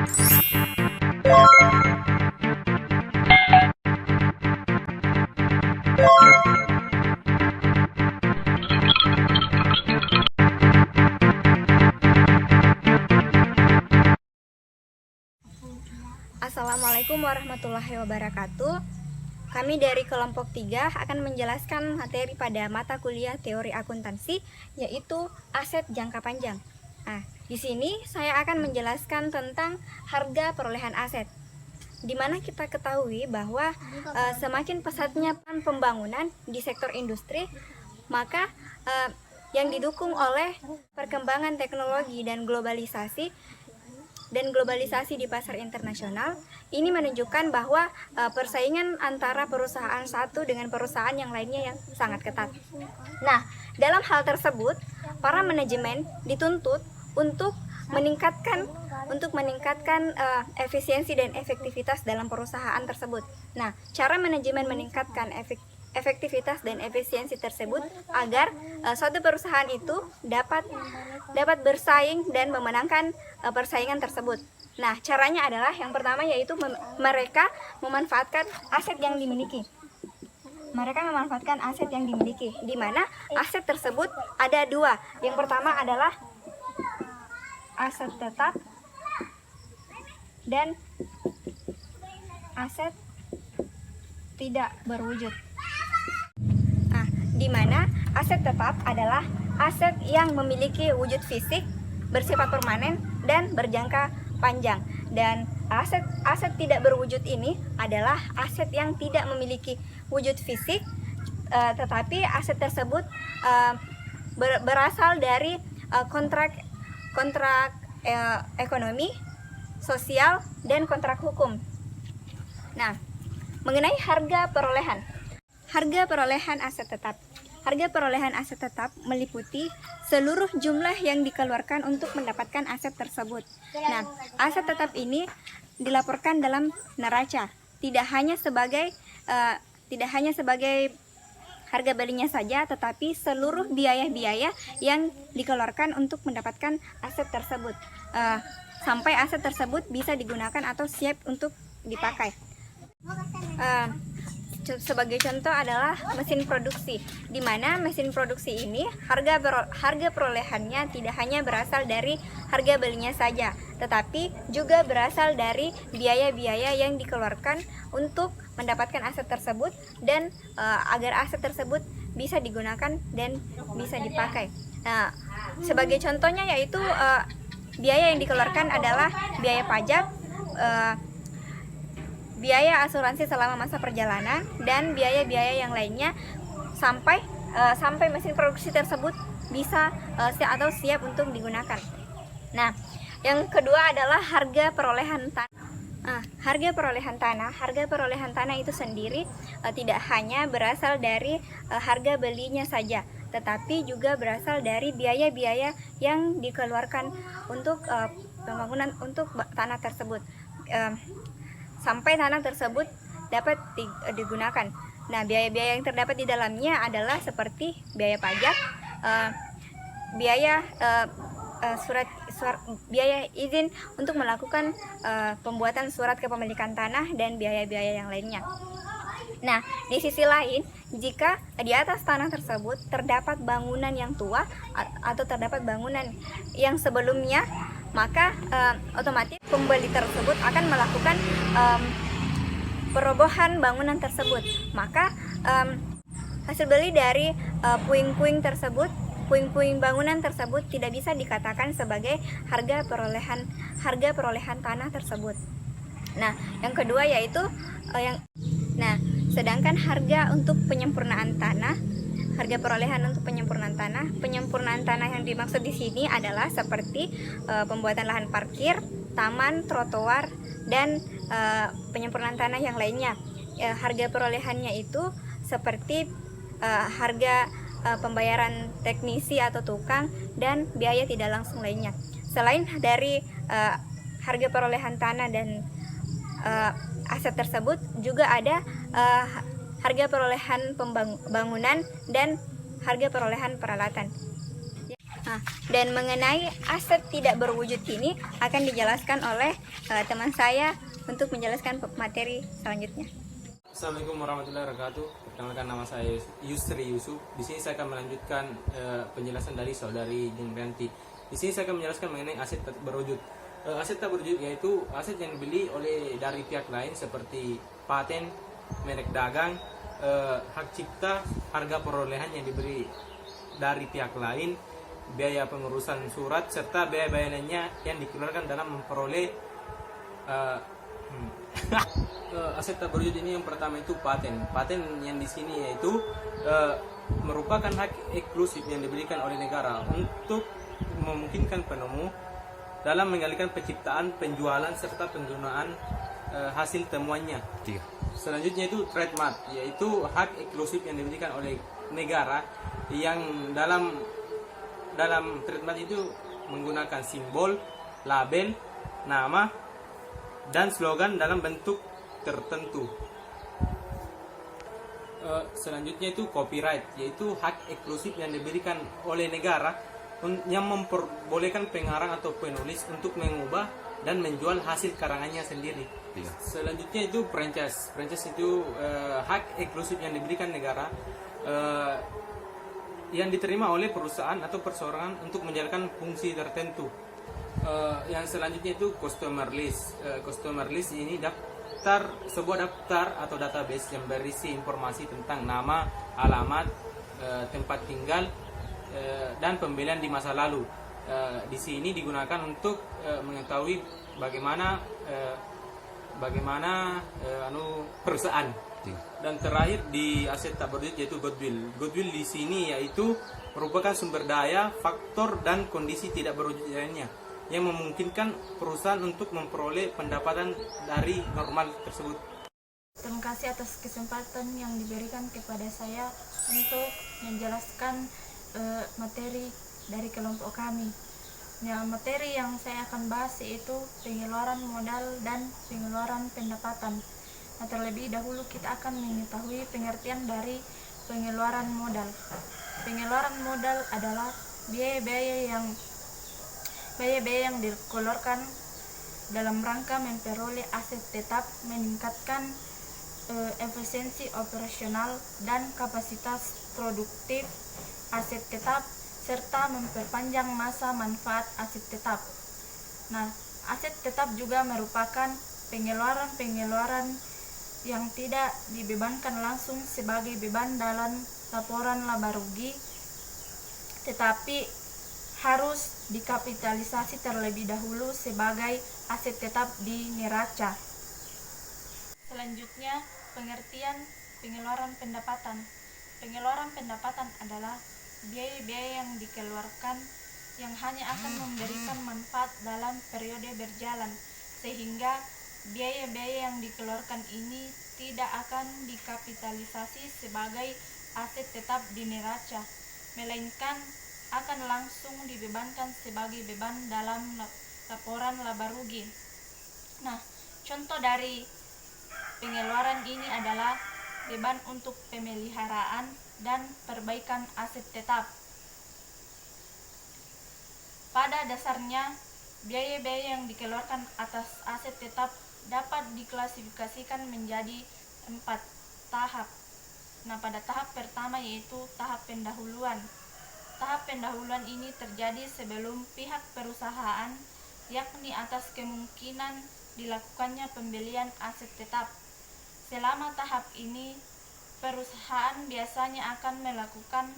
Assalamualaikum warahmatullahi wabarakatuh. Kami dari kelompok 3 akan menjelaskan materi pada mata kuliah teori akuntansi, yaitu aset jangka panjang. Nah, di sini saya akan menjelaskan tentang harga perolehan aset. Di mana kita ketahui bahwa semakin pesatnya pembangunan di sektor industri, maka yang didukung oleh perkembangan teknologi dan globalisasi di pasar internasional, ini menunjukkan bahwa persaingan antara perusahaan satu dengan perusahaan yang lainnya yang sangat ketat. Nah, dalam hal tersebut, para manajemen dituntut untuk meningkatkan efisiensi dan efektivitas dalam perusahaan tersebut. Nah, cara manajemen meningkatkan efektivitas dan efisiensi tersebut agar suatu perusahaan itu dapat bersaing dan memenangkan persaingan tersebut. Nah, caranya adalah yang pertama yaitu mereka memanfaatkan aset yang dimiliki. Di mana aset tersebut ada dua. Yang pertama adalah aset tetap dan aset tidak berwujud. Nah, di mana aset tetap adalah aset yang memiliki wujud fisik, bersifat permanen dan berjangka panjang. Dan aset tidak berwujud ini adalah aset yang tidak memiliki wujud fisik, tetapi aset tersebut berasal dari kontrak ekonomi, sosial, dan kontrak hukum. Nah, mengenai harga perolehan aset tetap. Harga perolehan aset tetap meliputi seluruh jumlah yang dikeluarkan untuk mendapatkan aset tersebut. Nah, aset tetap ini dilaporkan dalam neraca, tidak hanya sebagai harga belinya saja, tetapi seluruh biaya-biaya yang dikeluarkan untuk mendapatkan aset tersebut, sampai aset tersebut bisa digunakan atau siap untuk dipakai. Sebagai contoh adalah mesin produksi, di mana mesin produksi ini harga perolehannya tidak hanya berasal dari harga belinya saja, tetapi juga berasal dari biaya-biaya yang dikeluarkan untuk mendapatkan aset tersebut dan agar aset tersebut bisa digunakan dan bisa dipakai. Nah, sebagai contohnya yaitu biaya yang dikeluarkan adalah biaya pajak, biaya asuransi selama masa perjalanan, dan biaya-biaya yang lainnya sampai mesin produksi tersebut bisa atau siap untuk digunakan. Nah, yang kedua adalah harga perolehan tanah. Harga perolehan tanah itu sendiri tidak hanya berasal dari harga belinya saja, tetapi juga berasal dari biaya-biaya yang dikeluarkan untuk pembangunan untuk tanah tersebut, sampai tanah tersebut dapat digunakan. Nah, biaya-biaya yang terdapat di dalamnya adalah seperti biaya pajak, biaya izin untuk melakukan pembuatan surat kepemilikan tanah, dan biaya-biaya yang lainnya. Nah, di sisi lain, jika di atas tanah tersebut terdapat bangunan yang tua atau terdapat bangunan yang sebelumnya, maka otomatis pembeli tersebut akan melakukan perobohan bangunan tersebut. Maka hasil beli dari puing-puing bangunan tersebut tidak bisa dikatakan sebagai harga perolehan tanah tersebut. Nah, yang kedua yaitu sedangkan harga untuk penyempurnaan tanah, harga perolehan untuk penyempurnaan tanah yang dimaksud di sini adalah seperti pembuatan lahan parkir, taman, trotoar, dan penyempurnaan tanah yang lainnya. Harga perolehannya itu seperti harga pembayaran teknisi atau tukang dan biaya tidak langsung lainnya. Selain dari harga perolehan tanah dan aset tersebut, juga ada harga perolehan bangunan dan harga perolehan peralatan. Nah, dan mengenai aset tidak berwujud ini akan dijelaskan oleh teman saya untuk menjelaskan materi selanjutnya. Assalamualaikum warahmatullahi wabarakatuh. Perkenalkan, nama saya Yusri Yusuf. Di sini saya akan melanjutkan penjelasan dari saudari Jumrianti. Di sini saya akan menjelaskan mengenai aset tak berwujud. Aset tak berwujud yaitu aset yang dibeli dari pihak lain seperti paten, merek dagang, hak cipta, harga perolehan yang diberi dari pihak lain, biaya pengurusan surat, serta biaya-biaya lainnya yang dikeluarkan dalam memperoleh aset tak berwujud ini. Yang pertama itu paten. Paten yang di sini yaitu merupakan hak eksklusif yang diberikan oleh negara untuk memungkinkan penemu dalam mengendalikan penciptaan, penjualan, serta penggunaan hasil temuannya. Selanjutnya itu trademark, yaitu hak eksklusif yang diberikan oleh negara yang dalam trademark itu menggunakan simbol, label, nama, dan slogan dalam bentuk tertentu. Selanjutnya itu copyright, yaitu hak eksklusif yang diberikan oleh negara yang memperbolehkan pengarang atau penulis untuk mengubah dan menjual hasil karangannya sendiri. Selanjutnya itu franchise. Franchise itu hak eksklusif yang diberikan negara yang diterima oleh perusahaan atau perseorangan untuk menjalankan fungsi tertentu. Yang selanjutnya itu customer list. Customer list ini sebuah daftar atau database yang berisi informasi tentang nama, alamat, tempat tinggal, dan pembelian di masa lalu. Di sini digunakan untuk mengetahui bagaimana perusahaan. Dan terakhir di aset tak berwujud yaitu goodwill. Goodwill di sini yaitu merupakan sumber daya, faktor, dan kondisi tidak berwujud lainnya yang memungkinkan perusahaan untuk memperoleh pendapatan dari normal tersebut. Terima kasih atas kesempatan yang diberikan kepada saya untuk menjelaskan materi dari kelompok kami. Nah, materi yang saya akan bahas yaitu pengeluaran modal dan pengeluaran pendapatan. Nah, terlebih dahulu kita akan mengetahui pengertian dari pengeluaran modal. Pengeluaran modal adalah biaya-biaya yang dikeluarkan dalam rangka memperoleh aset tetap, meningkatkan efisiensi operasional dan kapasitas produktif aset tetap, serta memperpanjang masa manfaat aset tetap. Nah, aset tetap juga merupakan pengeluaran yang tidak dibebankan langsung sebagai beban dalam laporan laba rugi, tetapi harus dikapitalisasi terlebih dahulu sebagai aset tetap di neraca. Selanjutnya, pengertian pengeluaran pendapatan. Pengeluaran pendapatan adalah biaya-biaya yang dikeluarkan yang hanya akan memberikan manfaat dalam periode berjalan, sehingga biaya-biaya yang dikeluarkan ini tidak akan dikapitalisasi sebagai aset tetap di neraca, melainkan akan langsung dibebankan sebagai beban dalam laporan laba rugi. Nah, contoh dari pengeluaran ini adalah beban untuk pemeliharaan dan perbaikan aset tetap. Pada dasarnya, biaya-biaya yang dikeluarkan atas aset tetap dapat diklasifikasikan menjadi 4 tahap. Nah, pada tahap pertama yaitu tahap pendahuluan. Tahap pendahuluan ini terjadi sebelum pihak perusahaan, yakni atas kemungkinan dilakukannya pembelian aset tetap. Selama tahap ini, perusahaan biasanya akan melakukan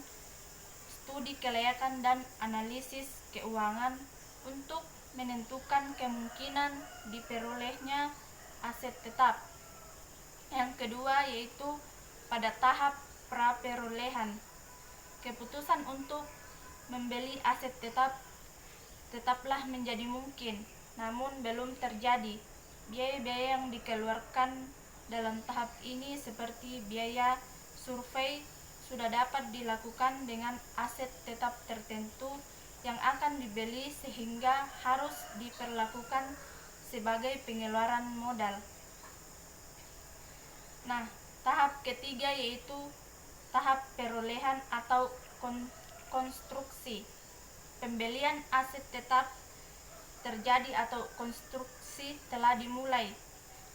studi kelayakan dan analisis keuangan untuk menentukan kemungkinan diperolehnya aset tetap. Yang kedua yaitu pada tahap pra-perolehan. Keputusan untuk membeli aset tetaplah menjadi mungkin, namun belum terjadi. Biaya-biaya yang dikeluarkan dalam tahap ini seperti biaya survei sudah dapat dilakukan dengan aset tetap tertentu yang akan dibeli sehingga harus diperlakukan sebagai pengeluaran modal. Nah, tahap ketiga yaitu tahap perolehan atau konstruksi. pembelian aset tetap terjadi atau konstruksi telah dimulai,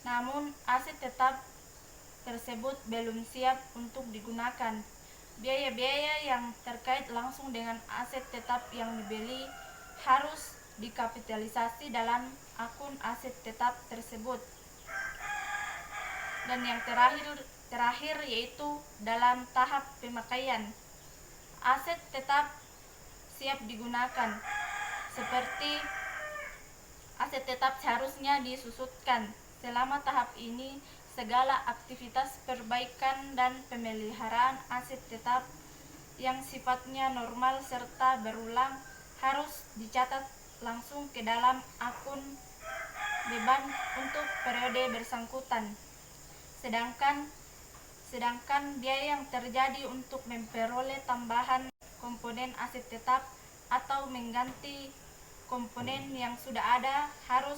namun aset tetap tersebut belum siap untuk digunakan. Biaya-biaya yang terkait langsung dengan aset tetap yang dibeli harus dikapitalisasi dalam akun aset tetap tersebut. Dan yang terakhir yaitu dalam tahap pemakaian. Aset tetap siap digunakan. Seperti aset tetap seharusnya disusutkan. Selama tahap ini, segala aktivitas perbaikan dan pemeliharaan aset tetap yang sifatnya normal serta berulang harus dicatat langsung ke dalam akun beban untuk periode bersangkutan. Sedangkan biaya yang terjadi untuk memperoleh tambahan komponen aset tetap atau mengganti komponen yang sudah ada harus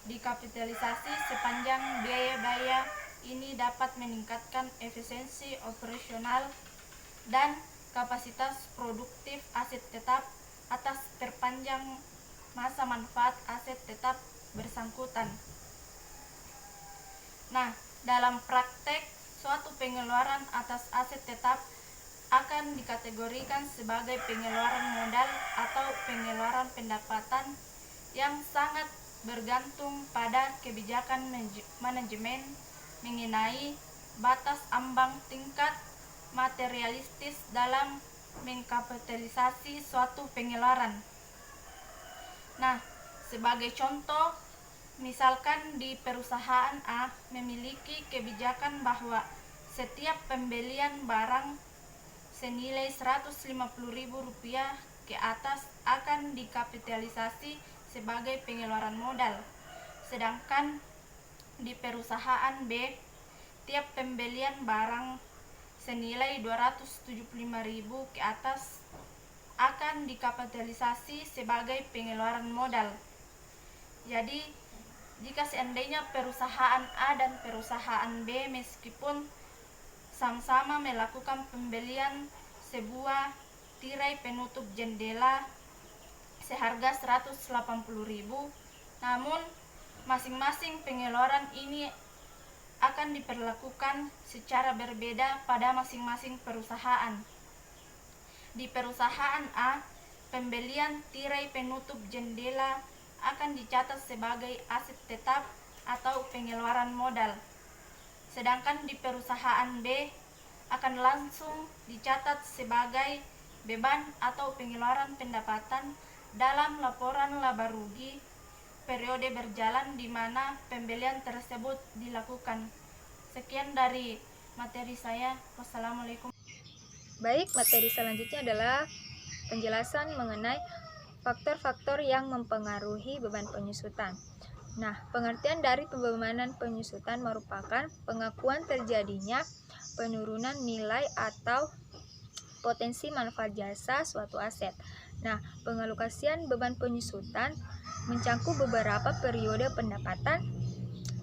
dikapitalisasi sepanjang biaya-biaya ini dapat meningkatkan efisiensi operasional dan kapasitas produktif aset tetap atas perpanjang masa manfaat aset tetap bersangkutan. Nah, dalam praktek, suatu pengeluaran atas aset tetap akan dikategorikan sebagai pengeluaran modal atau pengeluaran pendapatan yang sangat bergantung pada kebijakan manajemen mengenai batas ambang tingkat materialistis dalam mengkapitalisasi suatu pengeluaran. Nah, sebagai contoh, misalkan di perusahaan A memiliki kebijakan bahwa setiap pembelian barang senilai Rp150.000 ke atas akan dikapitalisasi sebagai pengeluaran modal. Sedangkan di perusahaan B, tiap pembelian barang senilai Rp275.000 ke atas akan dikapitalisasi sebagai pengeluaran modal. Jadi, jika seandainya perusahaan A dan perusahaan B meskipun sama-sama melakukan pembelian sebuah tirai penutup jendela seharga Rp180.000, namun masing-masing pengeluaran ini akan diperlakukan secara berbeda pada masing-masing perusahaan. Di perusahaan A, pembelian tirai penutup jendela akan dicatat sebagai aset tetap atau pengeluaran modal. Sedangkan di perusahaan B akan langsung dicatat sebagai beban atau pengeluaran pendapatan dalam laporan laba rugi periode berjalan di mana pembelian tersebut dilakukan. Sekian dari materi saya. Wassalamualaikum. Baik, materi selanjutnya adalah penjelasan mengenai faktor-faktor yang mempengaruhi beban penyusutan. Nah, pengertian dari pembebanan penyusutan merupakan pengakuan terjadinya penurunan nilai atau potensi manfaat jasa suatu aset. Nah, pengalokasian beban penyusutan mencangkup beberapa periode pendapatan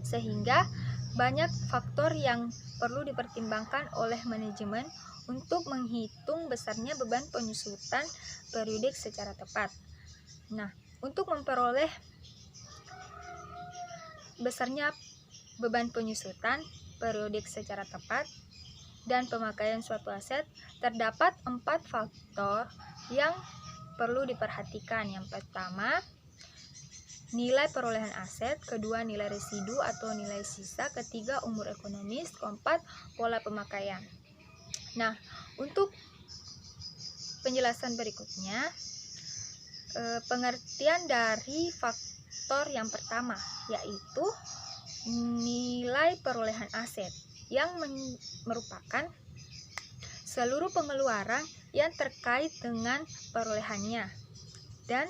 sehingga banyak faktor yang perlu dipertimbangkan oleh manajemen untuk menghitung besarnya beban penyusutan periodik secara tepat. Nah, untuk memperoleh besarnya beban penyusutan periodik secara tepat dan pemakaian suatu aset, terdapat 4 faktor yang perlu diperhatikan. Yang pertama, nilai perolehan aset, kedua nilai residu atau nilai sisa, ketiga umur ekonomis, keempat pola pemakaian. Nah, untuk penjelasan berikutnya, pengertian dari faktor yang pertama yaitu nilai perolehan aset yang merupakan seluruh pengeluaran yang terkait dengan perolehannya dan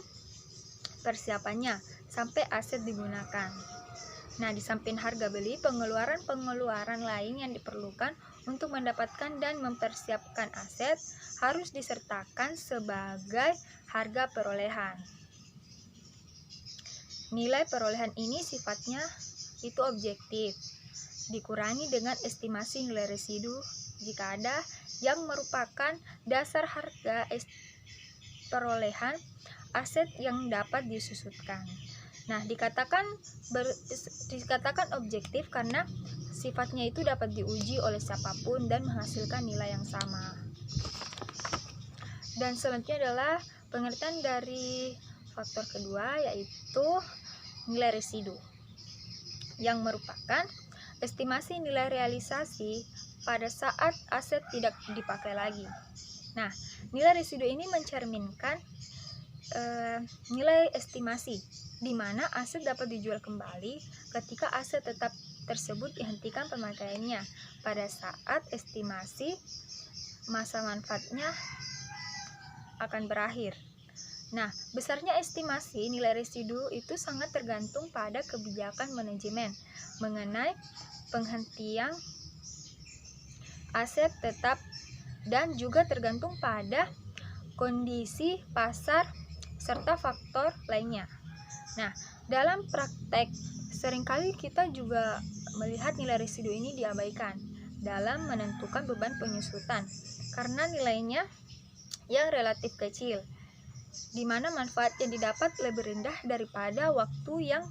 persiapannya sampai aset digunakan. Nah, di samping harga beli, pengeluaran lain yang diperlukan untuk mendapatkan dan mempersiapkan aset harus disertakan sebagai harga perolehan. Nilai perolehan ini sifatnya itu objektif, dikurangi dengan estimasi nilai residu jika ada, yang merupakan dasar harga perolehan aset yang dapat disusutkan. Nah, dikatakan objektif karena sifatnya itu dapat diuji oleh siapapun dan menghasilkan nilai yang sama. Dan selanjutnya adalah pengertian dari faktor kedua, yaitu nilai residu, yang merupakan estimasi nilai realisasi pada saat aset tidak dipakai lagi. Nah, nilai residu ini mencerminkan nilai estimasi di mana aset dapat dijual kembali ketika aset tetap tersebut dihentikan pemakaiannya pada saat estimasi masa manfaatnya akan berakhir. Nah, besarnya estimasi nilai residu itu sangat tergantung pada kebijakan manajemen mengenai penghentian aset tetap dan juga tergantung pada kondisi pasar serta faktor lainnya. Nah, dalam praktek seringkali kita juga melihat nilai residu ini diabaikan dalam menentukan beban penyusutan karena nilainya yang relatif kecil, di mana manfaat yang didapat lebih rendah daripada waktu yang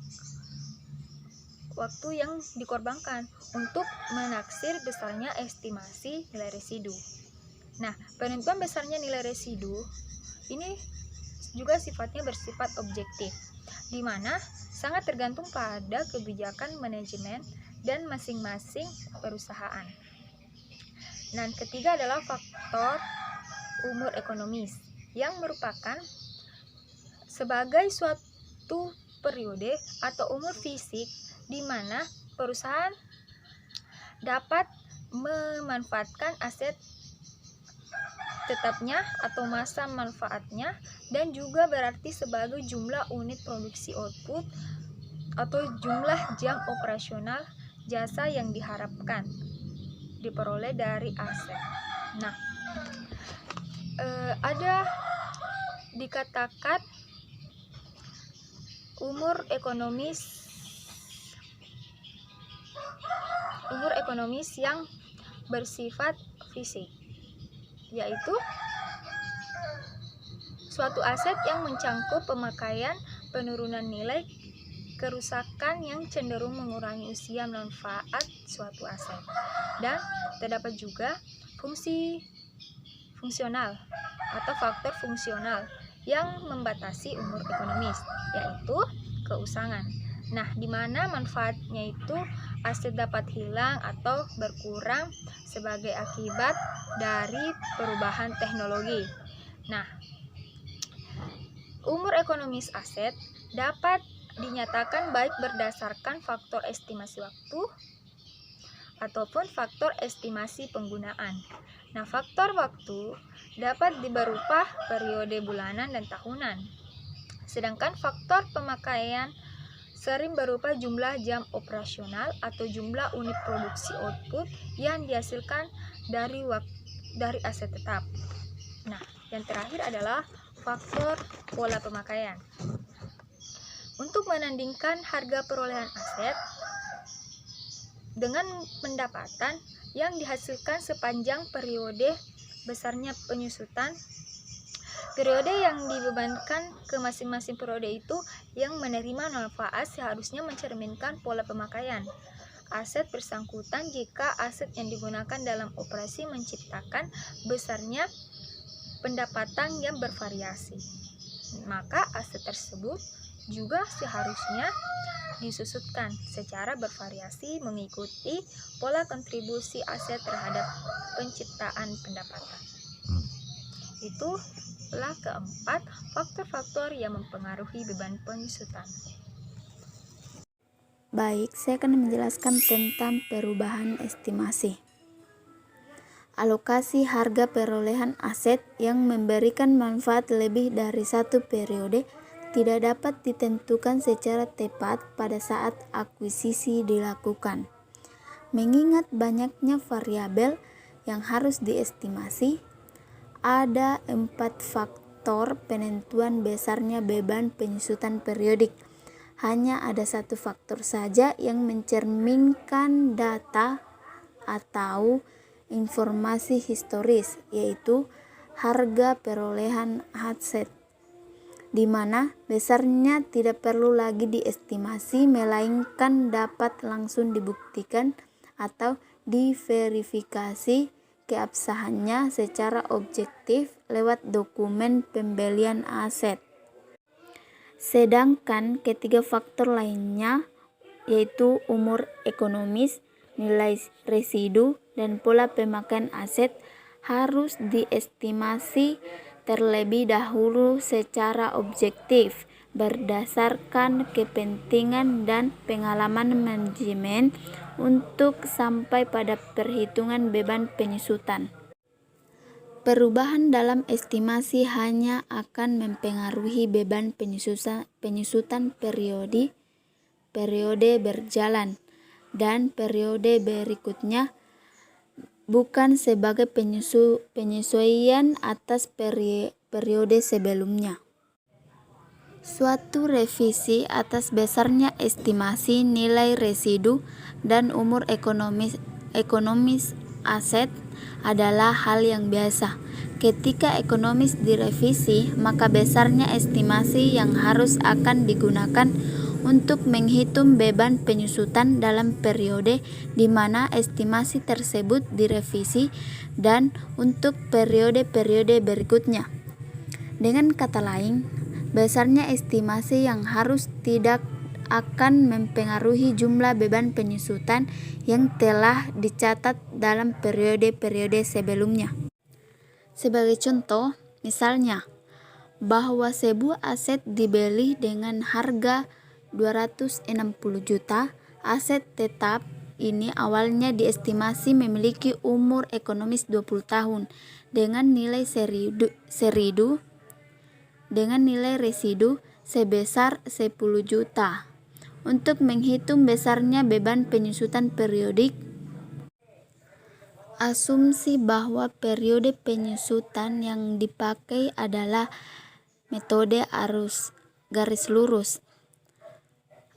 dikorbankan untuk menaksir besarnya estimasi nilai residu. Nah, penentuan besarnya nilai residu ini juga sifatnya bersifat objektif, di mana sangat tergantung pada kebijakan manajemen dan masing-masing perusahaan. Dan ketiga adalah faktor umur ekonomis, yang merupakan sebagai suatu periode atau umur fisik di mana perusahaan dapat memanfaatkan aset tetapnya atau masa manfaatnya, dan juga berarti sebagai jumlah unit produksi output atau jumlah jam operasional jasa yang diharapkan diperoleh dari aset. Nah, ada dikatakan umur ekonomis yang bersifat fisik, yaitu suatu aset yang mencangkup pemakaian, penurunan nilai, kerusakan yang cenderung mengurangi usia manfaat suatu aset. Dan terdapat juga fungsional atau faktor fungsional yang membatasi umur ekonomis, yaitu keusangan. Nah, di mana manfaatnya itu aset dapat hilang atau berkurang sebagai akibat dari perubahan teknologi. Nah, umur ekonomis aset dapat dinyatakan baik berdasarkan faktor estimasi waktu ataupun faktor estimasi penggunaan. Nah, faktor waktu dapat berupa periode bulanan dan tahunan. Sedangkan faktor pemakaian sering berupa jumlah jam operasional atau jumlah unit produksi output yang dihasilkan dari aset tetap. Nah, yang terakhir adalah faktor pola pemakaian. Untuk menandingkan harga perolehan aset dengan pendapatan yang dihasilkan sepanjang periode besarnya penyusutan, periode yang dibebankan ke masing-masing periode itu yang menerima manfaat seharusnya mencerminkan pola pemakaian aset bersangkutan. Jika aset yang digunakan dalam operasi menciptakan besarnya pendapatan yang bervariasi, maka aset tersebut juga seharusnya disusutkan secara bervariasi mengikuti pola kontribusi aset terhadap penciptaan pendapatan. Itulah keempat faktor-faktor yang mempengaruhi beban penyusutan. Baik, saya akan menjelaskan tentang perubahan estimasi. Alokasi harga perolehan aset yang memberikan manfaat lebih dari satu periode tidak dapat ditentukan secara tepat pada saat akuisisi dilakukan. Mengingat banyaknya variabel yang harus diestimasi, ada 4 faktor penentuan besarnya beban penyusutan periodik. Hanya ada satu faktor saja yang mencerminkan data atau informasi historis, yaitu harga perolehan aset, di mana besarnya tidak perlu lagi diestimasi melainkan dapat langsung dibuktikan atau diverifikasi keabsahannya secara objektif lewat dokumen pembelian aset. Sedangkan ketiga faktor lainnya yaitu umur ekonomis, nilai residu, dan pola pemakaian aset harus diestimasi terlebih dahulu secara objektif berdasarkan kepentingan dan pengalaman manajemen untuk sampai pada perhitungan beban penyusutan. Perubahan dalam estimasi hanya akan mempengaruhi beban penyusutan periode berjalan dan periode berikutnya, bukan sebagai penyesuaian atas periode sebelumnya. Suatu revisi atas besarnya estimasi nilai residu dan umur ekonomis aset adalah hal yang biasa. Ketika ekonomis direvisi, maka besarnya estimasi yang harus akan digunakan untuk menghitung beban penyusutan dalam periode di mana estimasi tersebut direvisi dan untuk periode-periode berikutnya. Dengan kata lain, besarnya estimasi yang harus tidak akan mempengaruhi jumlah beban penyusutan yang telah dicatat dalam periode-periode sebelumnya. Sebagai contoh, misalnya, bahwa sebuah aset dibeli dengan harga 260 juta, aset tetap ini awalnya diestimasi memiliki umur ekonomis 20 tahun dengan nilai residu sebesar 10 juta. Untuk menghitung besarnya beban penyusutan periodik, asumsi bahwa periode penyusutan yang dipakai adalah metode arus garis lurus.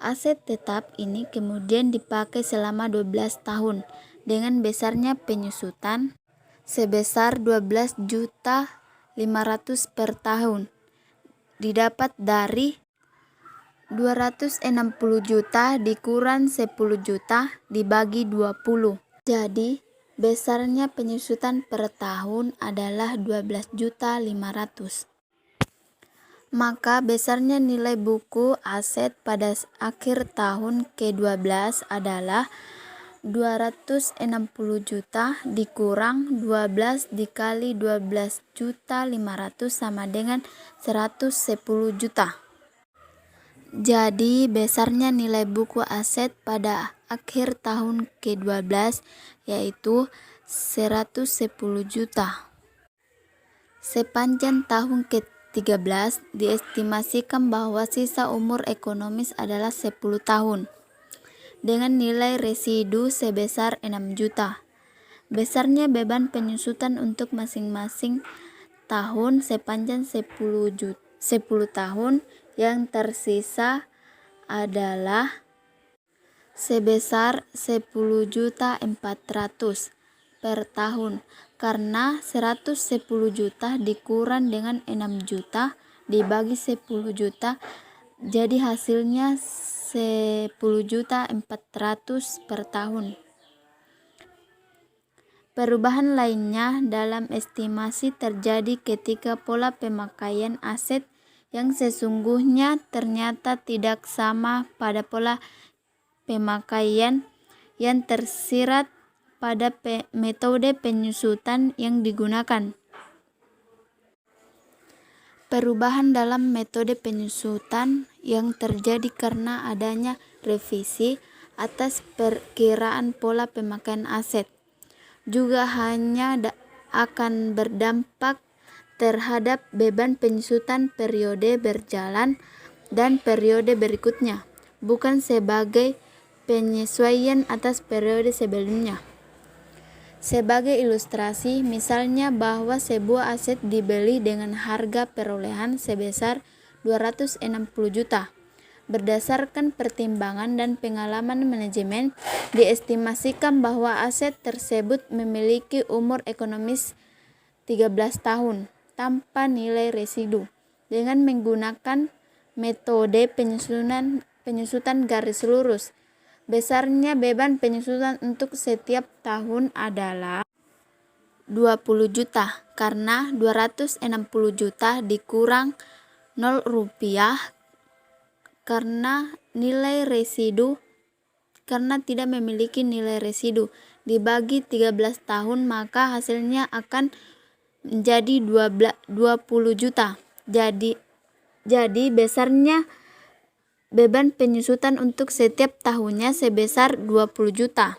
Aset tetap ini kemudian dipakai selama 12 tahun dengan besarnya penyusutan sebesar 12 juta 500 per tahun. Didapat dari 260 juta dikurang 10 juta dibagi 20. Jadi, besarnya penyusutan per tahun adalah 12 juta 500. Maka besarnya nilai buku aset pada akhir tahun ke-12 adalah 260 juta dikurang 12 dikali 12 juta 500 sama dengan 110 juta. Jadi besarnya nilai buku aset pada akhir tahun ke-12 yaitu 110 juta. Sepanjang tahun ke-13 diestimasikan bahwa sisa umur ekonomis adalah 10 tahun dengan nilai residu sebesar 6 juta. Besarnya beban penyusutan untuk masing-masing tahun sepanjang 10 tahun yang tersisa adalah sebesar 10 juta 400 per tahun, karena 110 juta dikurang dengan 6 juta dibagi 10 juta, jadi hasilnya 10 juta 400 per tahun. Perubahan lainnya dalam estimasi terjadi ketika pola pemakaian aset yang sesungguhnya ternyata tidak sama pada pola pemakaian yang tersirat pada metode penyusutan yang digunakan. Perubahan dalam metode penyusutan yang terjadi karena adanya revisi atas perkiraan pola pemakaian aset juga hanya akan berdampak terhadap beban penyusutan periode berjalan dan periode berikutnya, bukan sebagai penyesuaian atas periode sebelumnya. Sebagai ilustrasi, misalnya bahwa sebuah aset dibeli dengan harga perolehan sebesar 260 juta. Berdasarkan pertimbangan dan pengalaman manajemen, diestimasikan bahwa aset tersebut memiliki umur ekonomis 13 tahun tanpa nilai residu dengan menggunakan metode penyusutan garis lurus. Besarnya beban penyusutan untuk setiap tahun adalah 20 juta karena 260 juta dikurang 0 rupiah karena tidak memiliki nilai residu dibagi 13 tahun, maka hasilnya akan menjadi 20 juta. Jadi besarnya beban penyusutan untuk setiap tahunnya sebesar 20 juta.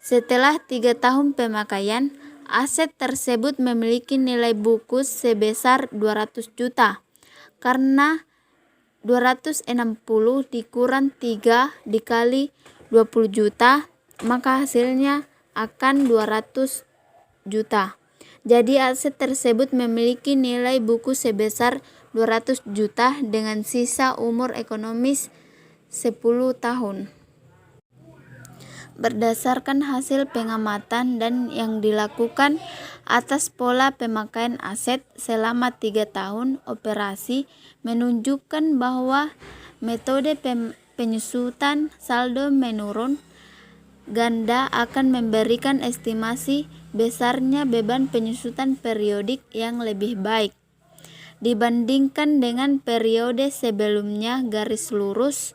Setelah 3 tahun pemakaian, aset tersebut memiliki nilai buku sebesar 200 juta. Karena 260 dikurang 3 dikali 20 juta, maka hasilnya akan 200 juta. Jadi aset tersebut memiliki nilai buku sebesar 200 juta dengan sisa umur ekonomis 10 tahun. Berdasarkan hasil pengamatan dan yang dilakukan atas pola pemakaian aset selama 3 tahun operasi menunjukkan bahwa metode penyusutan saldo menurun ganda akan memberikan estimasi besarnya beban penyusutan periodik yang lebih baik dibandingkan dengan periode sebelumnya garis lurus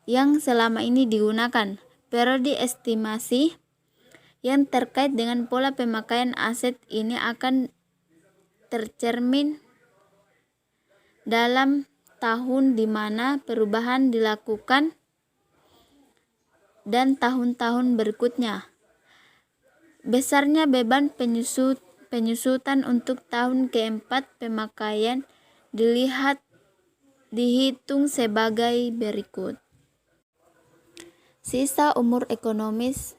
yang selama ini digunakan. Periode estimasi yang terkait dengan pola pemakaian aset ini akan tercermin dalam tahun di mana perubahan dilakukan dan tahun-tahun berikutnya. Besarnya beban penyusutan untuk tahun keempat pemakaian dihitung sebagai berikut. Sisa umur ekonomis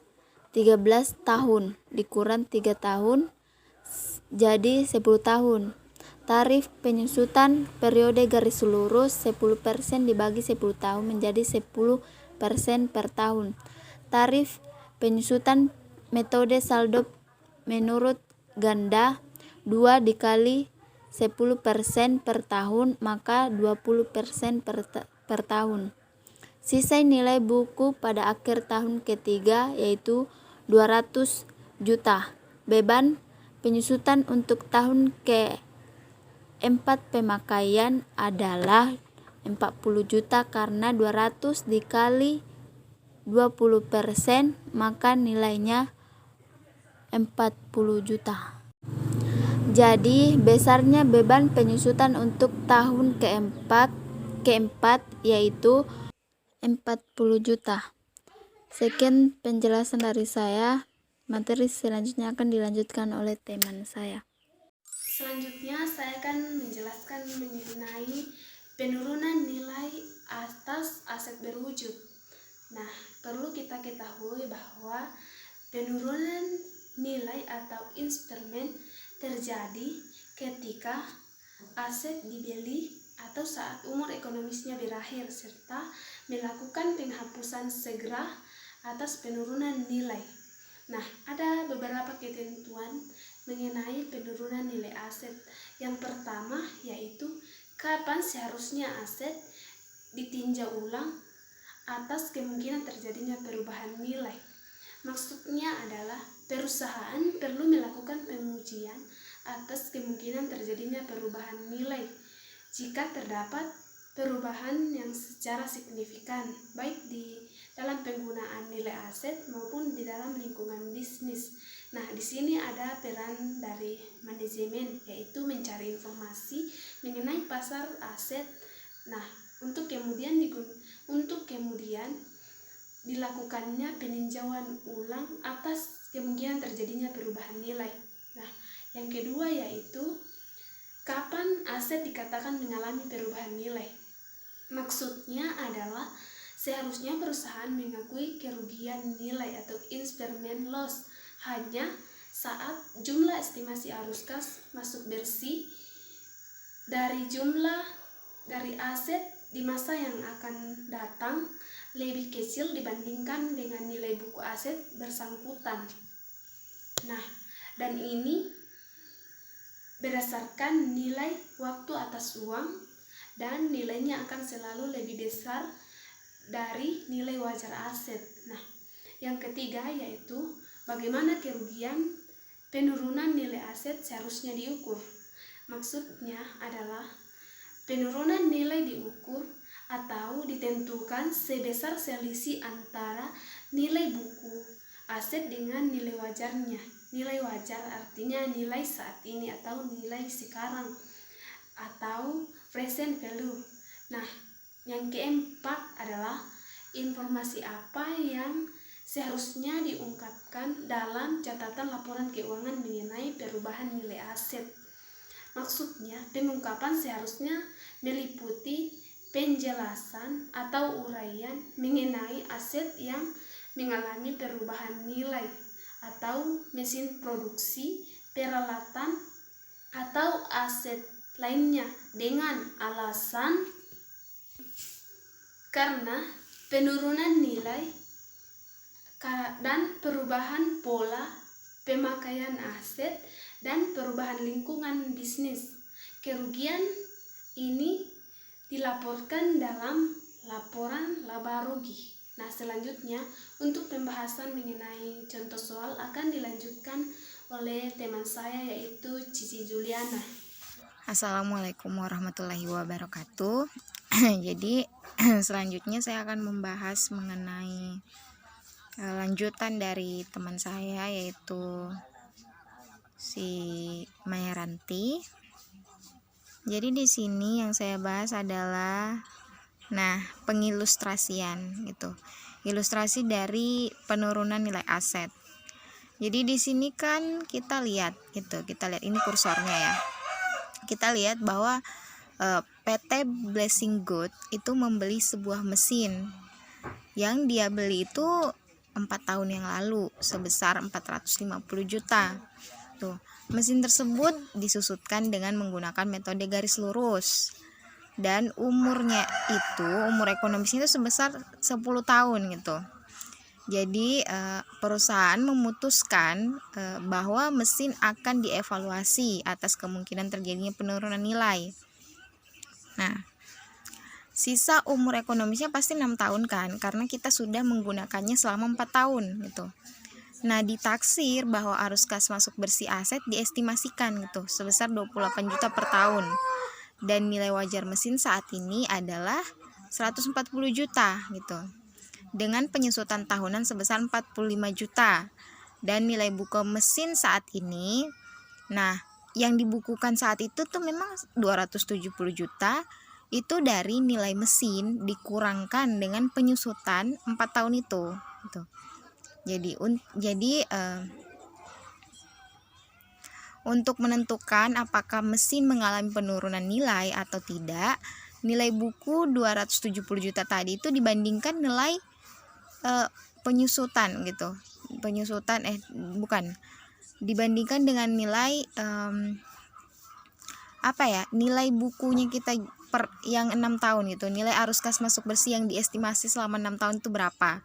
13 tahun dikurang 3 tahun jadi 10 tahun. Tarif penyusutan periode garis lurus 10% dibagi 10 tahun menjadi 10% per tahun. Tarif penyusutan metode saldo menurut ganda 2 dikali 10% per tahun maka 20% per tahun. Sisa nilai buku pada akhir tahun ketiga yaitu 200 juta. Beban penyusutan untuk tahun keempat pemakaian adalah 40 juta karena 200 dikali 20% maka nilainya 40 juta. Jadi besarnya beban penyusutan untuk tahun keempat yaitu 40 juta. Sekian penjelasan dari saya. Materi selanjutnya akan dilanjutkan oleh teman saya. Selanjutnya saya akan menjelaskan mengenai penurunan nilai atas aset berwujud. Nah, perlu kita ketahui bahwa penurunan nilai atau instrumen terjadi ketika aset dibeli atau saat umur ekonomisnya berakhir serta melakukan penghapusan segera atas penurunan nilai. Nah, ada beberapa ketentuan mengenai penurunan nilai aset. Yang pertama yaitu kapan seharusnya aset ditinjau ulang atas kemungkinan terjadinya perubahan nilai. Maksudnya adalah perusahaan perlu melakukan pengujian atas kemungkinan terjadinya perubahan nilai jika terdapat perubahan yang secara signifikan baik di dalam penggunaan nilai aset maupun di dalam lingkungan bisnis. Nah, di sini ada peran dari manajemen yaitu mencari informasi mengenai pasar aset. Nah, untuk kemudian dilakukannya peninjauan ulang atas kemungkinan terjadinya perubahan nilai. Nah, yang kedua yaitu kapan aset dikatakan mengalami perubahan nilai. Maksudnya adalah seharusnya perusahaan mengakui kerugian nilai atau impairment loss hanya saat jumlah estimasi arus kas masuk bersih dari aset di masa yang akan datang lebih kecil dibandingkan dengan nilai buku aset bersangkutan. Nah, dan ini berdasarkan nilai waktu atas uang, dan nilainya akan selalu lebih besar dari nilai wajar aset. Nah, yang ketiga yaitu bagaimana kerugian penurunan nilai aset seharusnya diukur. Maksudnya adalah penurunan nilai diukur atau ditentukan sebesar selisih antara nilai buku aset dengan nilai wajarnya. Nilai wajar artinya nilai saat ini atau nilai sekarang atau present value. Nah, yang keempat adalah informasi apa yang seharusnya diungkapkan dalam catatan laporan keuangan mengenai perubahan nilai aset. Maksudnya, pengungkapan seharusnya meliputi penjelasan atau uraian mengenai aset yang mengalami perubahan nilai atau mesin produksi, peralatan, atau aset lainnya dengan alasan karena penurunan nilai dan perubahan pola pemakaian aset dan perubahan lingkungan bisnis. Kerugian ini dilaporkan dalam laporan laba rugi. Nah, selanjutnya untuk pembahasan mengenai contoh soal akan dilanjutkan oleh teman saya yaitu Cici Juliana. Assalamualaikum warahmatullahi wabarakatuh. Jadi selanjutnya saya akan membahas mengenai lanjutan dari teman saya yaitu si Mayaranti. Jadi di sini yang saya bahas adalah pengilustrasian gitu. Ilustrasi dari penurunan nilai aset. Jadi di sini kan kita lihat ini kursornya ya. Kita lihat bahwa PT Blessing Good itu membeli sebuah mesin yang dia beli itu 4 tahun yang lalu sebesar 450 juta. Tuh, mesin tersebut disusutkan dengan menggunakan metode garis lurus. Dan umur ekonomisnya itu sebesar 10 tahun gitu. Jadi perusahaan memutuskan bahwa mesin akan dievaluasi atas kemungkinan terjadinya penurunan nilai. Nah, sisa umur ekonomisnya pasti 6 tahun kan, karena kita sudah menggunakannya selama 4 tahun gitu. Nah, ditaksir bahwa arus kas masuk bersih aset diestimasikan gitu sebesar 28 juta per tahun. Dan nilai wajar mesin saat ini adalah 140 juta gitu. Dengan penyusutan tahunan sebesar 45 juta. Dan nilai buku mesin saat ini, yang dibukukan saat itu tuh memang 270 juta, itu dari nilai mesin dikurangkan dengan penyusutan 4 tahun itu gitu. Jadi untuk menentukan apakah mesin mengalami penurunan nilai atau tidak, nilai buku 270 juta tadi itu dibandingkan nilai penyusutan gitu. Dibandingkan dengan nilai nilai bukunya kita yang 6 tahun gitu. Nilai arus kas masuk bersih yang diestimasi selama 6 tahun itu berapa.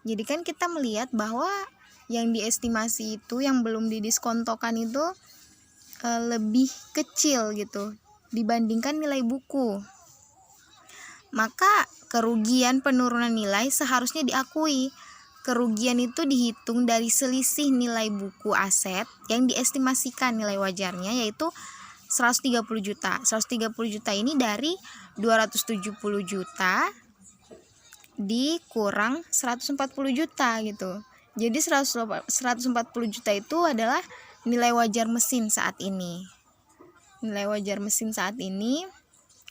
Jadi kan kita melihat bahwa yang diestimasi itu yang belum didiskontokan itu lebih kecil gitu dibandingkan nilai buku. Maka kerugian penurunan nilai seharusnya diakui. Kerugian itu dihitung dari selisih nilai buku aset yang diestimasikan nilai wajarnya yaitu 130 juta. 130 juta ini dari 270 juta dikurang 140 juta gitu. Jadi 140 juta itu adalah nilai wajar mesin saat ini. Nilai wajar mesin saat ini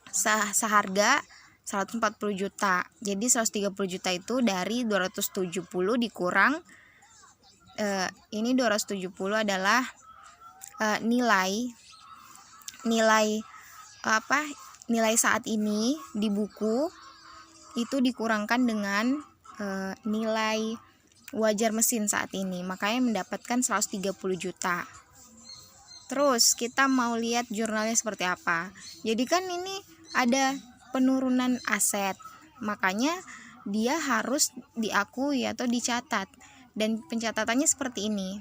seharga 140 juta. Jadi 130 juta itu dari 270 dikurang ini 270 adalah nilai saat ini di buku itu dikurangkan dengan nilai wajar mesin saat ini, makanya mendapatkan 130 juta. Terus kita mau lihat jurnalnya seperti apa. Jadi kan ini ada penurunan aset, makanya dia harus diakui atau dicatat, dan pencatatannya seperti ini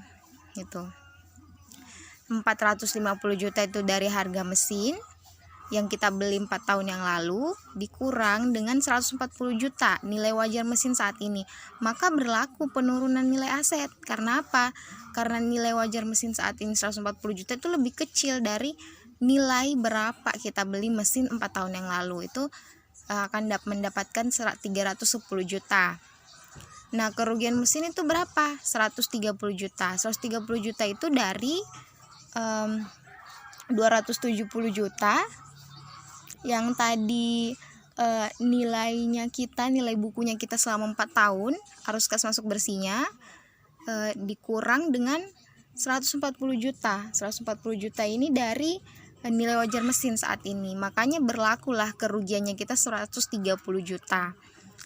gitu. 450 juta itu dari harga mesin yang kita beli 4 tahun yang lalu, dikurang dengan 140 juta nilai wajar mesin saat ini, maka berlaku penurunan nilai aset. Karena apa? Karena nilai wajar mesin saat ini 140 juta itu lebih kecil dari nilai berapa kita beli mesin 4 tahun yang lalu. Itu akan mendapatkan 310 juta. Nah, kerugian mesin itu berapa? 130 juta. 130 juta itu dari 270 juta yang tadi nilainya kita, nilai bukunya kita selama 4 tahun arus kas masuk bersihnya dikurang dengan 140 juta. 140 juta ini dari nilai wajar mesin saat ini, makanya berlakulah kerugiannya kita 130 juta.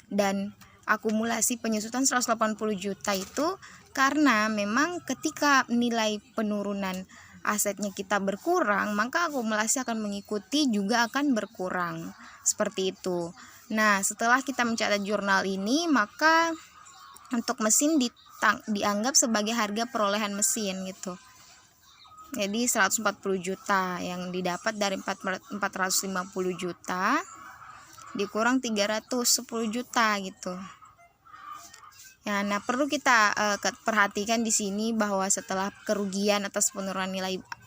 Dan akumulasi penyusutan 180 juta itu karena memang ketika nilai penurunan asetnya kita berkurang, maka akumulasi akan mengikuti juga akan berkurang. Seperti itu. Nah, setelah kita mencatat jurnal ini, maka untuk mesin dianggap sebagai harga perolehan mesin gitu. Jadi 140 juta yang didapat dari 450 juta dikurang 310 juta gitu. Ya, nah perlu kita perhatikan di sini bahwa setelah kerugian atas penurunan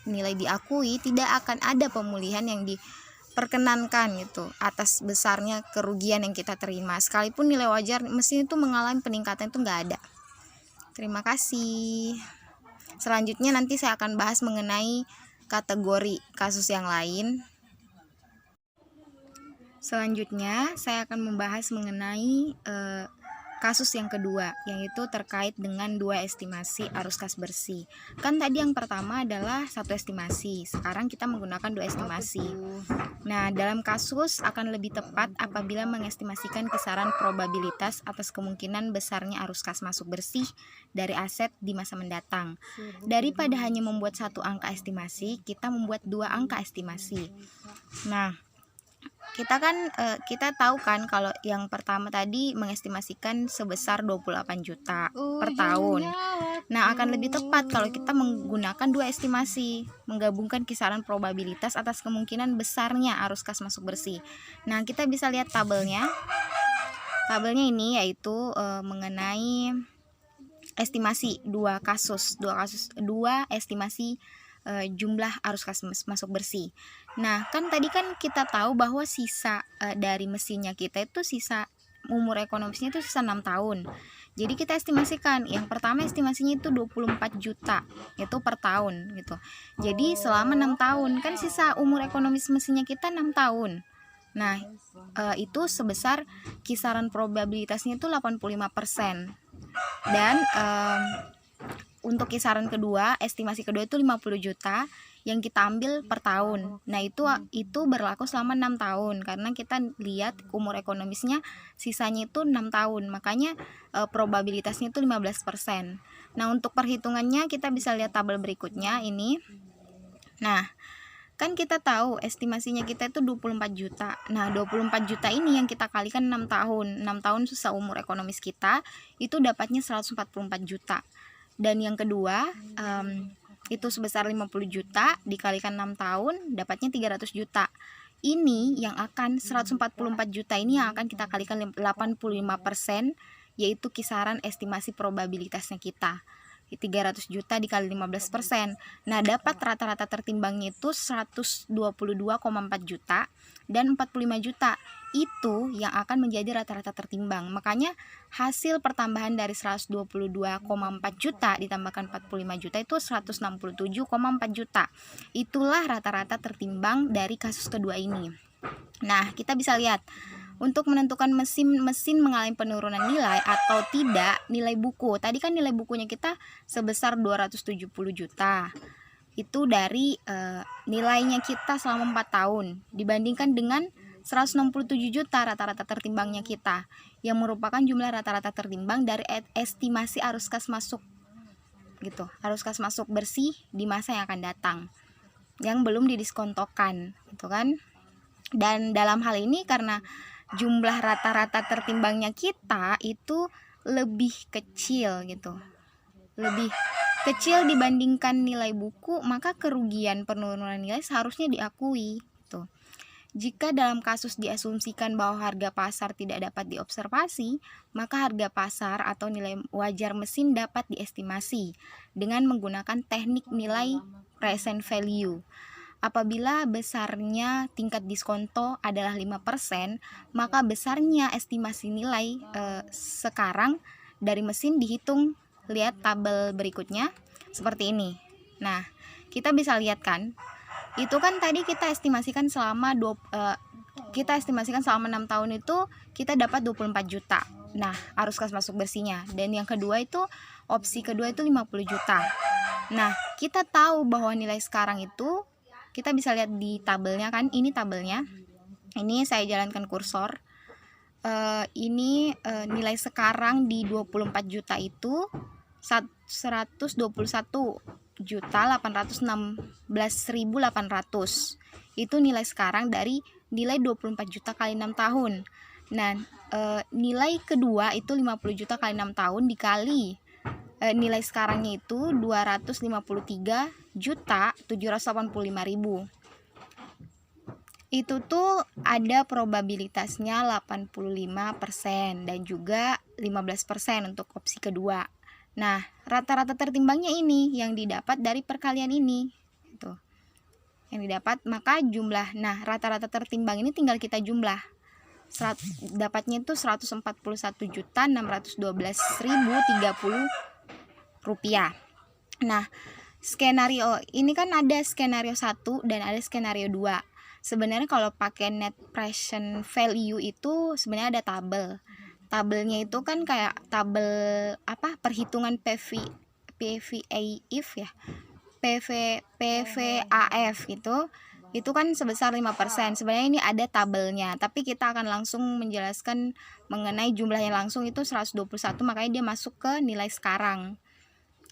nilai diakui, tidak akan ada pemulihan yang diperkenankan gitu atas besarnya kerugian yang kita terima. Sekalipun nilai wajar mesin itu mengalami peningkatan, itu nggak ada. Terima kasih. Selanjutnya nanti saya akan bahas mengenai kategori kasus yang lain. Selanjutnya saya akan membahas mengenai kasus yang kedua, yaitu terkait dengan 2 estimasi arus kas bersih. Kan tadi yang pertama adalah 1 estimasi, sekarang kita menggunakan 2 estimasi. Nah, dalam kasus akan lebih tepat apabila mengestimasikan kisaran probabilitas atas kemungkinan besarnya arus kas masuk bersih dari aset di masa mendatang. Daripada hanya membuat 1 angka estimasi, kita membuat 2 angka estimasi. Nah, kita tahu kan kalau yang pertama tadi mengestimasikan sebesar 28 juta per tahun. Nah, akan lebih tepat kalau kita menggunakan 2 estimasi, menggabungkan kisaran probabilitas atas kemungkinan besarnya arus kas masuk bersih. Nah, kita bisa lihat tabelnya. Tabelnya ini yaitu mengenai estimasi 2 estimasi jumlah arus kas masuk bersih. Nah, kan tadi kan kita tahu bahwa sisa dari mesinnya kita itu sisa umur ekonomisnya itu sisa 6 tahun. Jadi kita estimasikan, yang pertama estimasinya itu 24 juta itu per tahun gitu. Jadi selama 6 tahun kan sisa umur ekonomis mesinnya kita 6 tahun. Nah, itu sebesar kisaran probabilitasnya itu 85%. Dan untuk kisaran kedua, estimasi kedua itu 50 juta yang kita ambil per tahun. Nah, itu berlaku selama 6 tahun karena kita lihat umur ekonomisnya sisanya itu 6 tahun. Makanya probabilitasnya itu 15%. Nah, untuk perhitungannya kita bisa lihat tabel berikutnya ini. Nah, kan kita tahu estimasinya kita itu 24 juta. Nah, 24 juta ini yang kita kalikan 6 tahun. 6 tahun sisa umur ekonomis kita itu dapatnya 144 juta. Dan yang kedua itu sebesar 50 juta dikalikan 6 tahun dapatnya 300 juta. Ini yang akan 144 juta ini yang akan kita kalikan 85%, yaitu kisaran estimasi probabilitasnya kita. 300 juta dikali 15%. Nah, dapat rata-rata tertimbangnya itu 122,4 juta dan 45 juta. Itu yang akan menjadi rata-rata tertimbang. Makanya hasil pertambahan dari 122,4 juta ditambahkan 45 juta itu 167,4 juta. Itulah rata-rata tertimbang dari kasus kedua ini. Nah, kita bisa lihat untuk menentukan mesin mengalami penurunan nilai atau tidak, nilai buku. Tadi kan nilai bukunya kita sebesar 270 juta. Itu dari nilainya kita selama 4 tahun dibandingkan dengan 167 juta rata-rata tertimbangnya kita, yang merupakan jumlah rata-rata tertimbang dari estimasi arus kas masuk gitu, arus kas masuk bersih di masa yang akan datang yang belum didiskontokan gitu kan. Dan dalam hal ini karena jumlah rata-rata tertimbangnya kita itu lebih kecil gitu, lebih kecil dibandingkan nilai buku, maka kerugian penurunan nilai seharusnya diakui. Tuh. Jika dalam kasus diasumsikan bahwa harga pasar tidak dapat diobservasi, maka harga pasar atau nilai wajar mesin dapat diestimasi dengan menggunakan teknik nilai present value. Apabila besarnya tingkat diskonto adalah 5%, maka besarnya estimasi nilai sekarang dari mesin dihitung. Lihat tabel berikutnya seperti ini. Nah, kita bisa lihat kan, itu kan tadi kita estimasikan selama 6 tahun itu kita dapat 24 juta. Nah, arus kas masuk bersihnya. Dan yang kedua itu, opsi kedua itu 50 juta. Nah, kita tahu bahwa nilai sekarang itu, kita bisa lihat di tabelnya kan, ini tabelnya. Ini saya jalankan kursor. Ini nilai sekarang di 24 juta itu 121.816.800. Itu nilai sekarang dari nilai 24 juta kali 6 tahun. Nah, nilai kedua itu 50 juta kali 6 tahun dikali nilai sekarangnya itu 253.785.000. Itu tuh ada probabilitasnya 85% dan juga 15% untuk opsi kedua. Nah, rata-rata tertimbangnya ini yang didapat dari perkalian ini. Tuh. Yang didapat, maka jumlah. Nah, rata-rata tertimbang ini tinggal kita jumlah. Dapatnya itu 141.612.030 rupiah. Nah, skenario ini kan ada skenario 1 dan ada skenario 2. Sebenarnya kalau pakai net present value itu sebenarnya ada tabel. Tabelnya itu kan kayak tabel perhitungan PVAF ya. PVAF itu kan sebesar 5%. Sebenarnya ini ada tabelnya, tapi kita akan langsung menjelaskan mengenai jumlahnya langsung itu 121, makanya dia masuk ke nilai sekarang.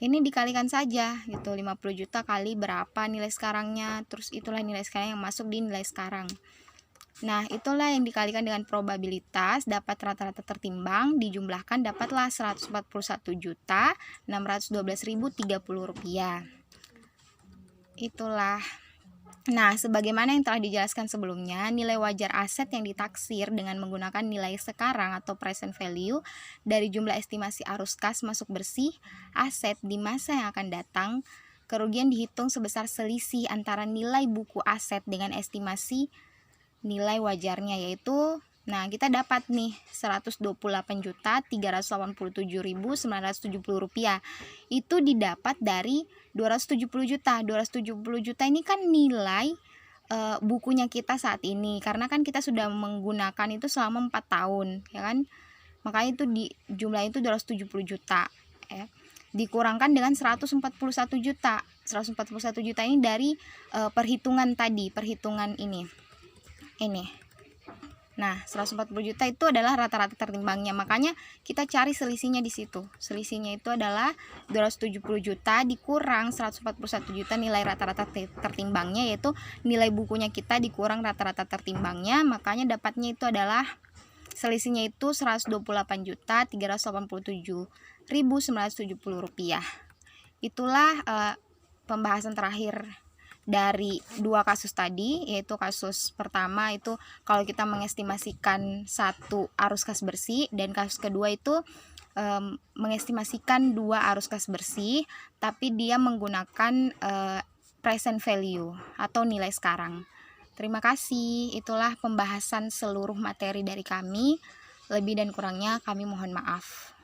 Ini dikalikan saja gitu, 50 juta kali berapa nilai sekarangnya, terus itulah nilai sekarang yang masuk di nilai sekarang. Nah, itulah yang dikalikan dengan probabilitas, dapat rata-rata tertimbang, dijumlahkan dapatlah 141.612.030 rupiah. Itulah. Nah, sebagaimana yang telah dijelaskan sebelumnya, nilai wajar aset yang ditaksir dengan menggunakan nilai sekarang atau present value dari jumlah estimasi arus kas masuk bersih aset di masa yang akan datang, kerugian dihitung sebesar selisih antara nilai buku aset dengan estimasi nilai wajarnya, yaitu kita dapat nih 128.387.970 rupiah. Itu didapat dari 270 juta. 270 juta ini kan nilai bukunya kita saat ini, karena kan kita sudah menggunakan itu selama 4 tahun, ya kan? Makanya itu di jumlah itu 270 juta ya. Dikurangkan dengan 141 juta. 141 juta ini dari perhitungan tadi, perhitungan ini. Nah, 140 juta itu adalah rata-rata tertimbangnya. Makanya kita cari selisihnya di situ. Selisihnya itu adalah 270 juta dikurang 141 juta nilai rata-rata tertimbangnya, yaitu nilai bukunya kita dikurang rata-rata tertimbangnya. Makanya dapatnya itu adalah selisihnya itu 128.387.970 rupiah. Itulah pembahasan terakhir dari 2 kasus tadi, yaitu kasus pertama itu kalau kita mengestimasikan 1 arus kas bersih, dan kasus kedua itu mengestimasikan 2 arus kas bersih tapi dia menggunakan present value atau nilai sekarang. Terima kasih. Itulah pembahasan seluruh materi dari kami. Lebih dan kurangnya kami mohon maaf.